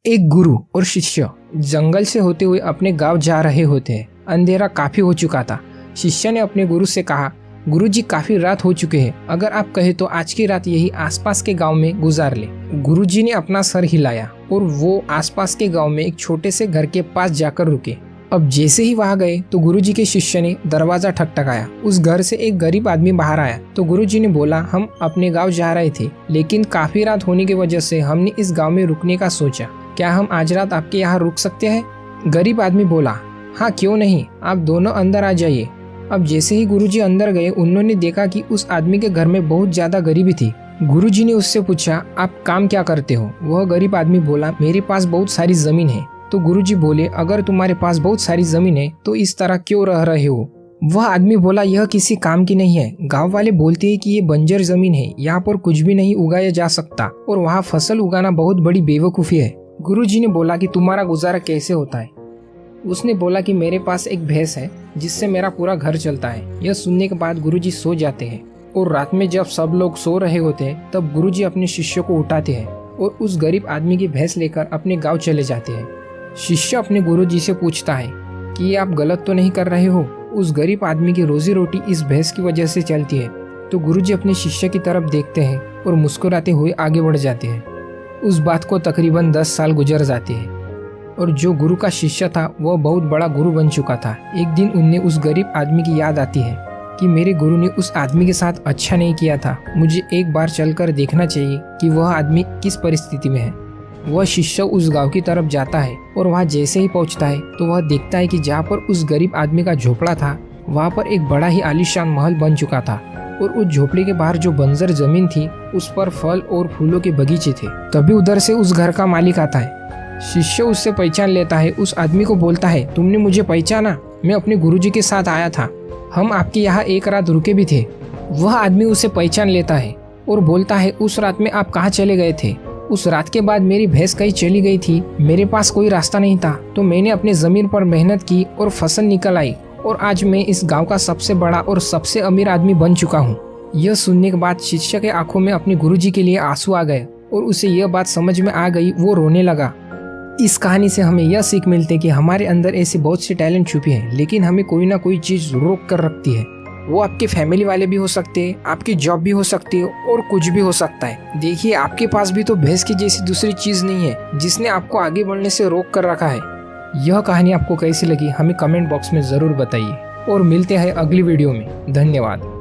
एक गुरु और शिष्य जंगल से होते हुए अपने गांव जा रहे होते हैं। अंधेरा काफी हो चुका था। शिष्य ने अपने गुरु से कहा, गुरुजी काफी रात हो चुके हैं, अगर आप कहे तो आज की रात यही आसपास के गांव में गुजार ले। गुरुजी ने अपना सर हिलाया और वो आसपास के गांव में एक छोटे से घर के पास जाकर रुके। अब जैसे ही वहां गए तो गुरुजी के शिष्य ने दरवाजा ठकठकाया। उस घर से एक गरीब आदमी बाहर आया तो गुरुजी ने बोला, हम अपने गांव जा रहे थे, लेकिन काफी रात होने की वजह से हमने इस गांव में रुकने का सोचा। क्या हम आज रात आपके यहाँ रुक सकते हैं? गरीब आदमी बोला, हाँ क्यों नहीं, आप दोनों अंदर आ जाइए। अब जैसे ही गुरुजी अंदर गए, उन्होंने देखा कि उस आदमी के घर में बहुत ज्यादा गरीबी थी। गुरुजी ने उससे पूछा, आप काम क्या करते हो? वह गरीब आदमी बोला, मेरे पास बहुत सारी जमीन है। तो गुरुजी बोले, अगर तुम्हारे पास बहुत सारी जमीन है तो इस तरह क्यों रह रहे हो? वह आदमी बोला, यह किसी काम की नहीं है। गांव वाले बोलते हैं कि ये बंजर जमीन है, यहाँ पर कुछ भी नहीं उगाया जा सकता और वहाँ फसल उगाना बहुत बड़ी बेवकूफ़ी है। गुरुजी ने बोला कि तुम्हारा गुजारा कैसे होता है? उसने बोला कि मेरे पास एक भैंस है जिससे मेरा पूरा घर चलता है। यह सुनने के बाद गुरुजी सो जाते हैं और रात में जब सब लोग सो रहे होते हैं तब गुरुजी अपने शिष्य को उठाते हैं और उस गरीब आदमी की भैंस लेकर अपने गांव चले जाते हैं। शिष्य अपने गुरुजी से पूछता है कि आप गलत तो नहीं कर रहे हो? उस गरीब आदमी की रोजी रोटी इस भैंस की वजह से चलती है। तो गुरुजी अपने शिष्य की तरफ देखते हैं और मुस्कुराते हुए आगे बढ़ जाते हैं। उस बात को तकरीबन 10 साल गुजर जाते हैं और जो गुरु का शिष्य था वह बहुत बड़ा गुरु बन चुका था। एक दिन उन्हें उस गरीब आदमी की याद आती है कि मेरे गुरु ने उस आदमी के साथ अच्छा नहीं किया था, मुझे एक बार चलकर देखना चाहिए कि वह आदमी किस परिस्थिति में है। वह शिष्य उस गांव की तरफ जाता है और वहां जैसे ही पहुंचता है तो वह देखता है कि जहाँ पर उस गरीब आदमी का झोपड़ा था वहाँ पर एक बड़ा ही आलीशान महल बन चुका था और उस झोपड़ी के बाहर जो बंजर जमीन थी उस पर फल और फूलों के बगीचे थे। तभी उधर से उस घर का मालिक आता है। शिष्य उससे पहचान लेता है। उस आदमी को बोलता है, तुमने मुझे पहचाना? मैं अपने गुरुजी के साथ आया था, हम आपके यहाँ एक रात रुके भी थे। वह आदमी उसे पहचान लेता है और बोलता है, उस रात में आप कहाँ चले गए थे? उस रात के बाद मेरी भैंस कहीं चली गई थी, मेरे पास कोई रास्ता नहीं था, तो मैंने अपनी जमीन पर मेहनत की और फसल निकल आई और आज मैं इस गांव का सबसे बड़ा और सबसे अमीर आदमी बन चुका हूँ। यह सुनने के बाद शिष्य के आंखों में अपने गुरुजी के लिए आंसू आ गए और उसे यह बात समझ में आ गई, वो रोने लगा। इस कहानी से हमें यह सीख मिलती है कि हमारे अंदर ऐसे बहुत से टैलेंट छुपे हैं, लेकिन हमें कोई ना कोई चीज रोक कर रखती है। वो आपके फैमिली वाले भी हो सकते हैं, आपकी जॉब भी हो सकती है और कुछ भी हो सकता है। देखिए, आपके पास भी तो भैंस की जैसी दूसरी चीज नहीं है जिसने आपको आगे बढ़ने से रोक कर रखा है। यह कहानी आपको कैसी लगी हमें कमेंट बॉक्स में जरूर बताइए और मिलते हैं अगली वीडियो में। धन्यवाद।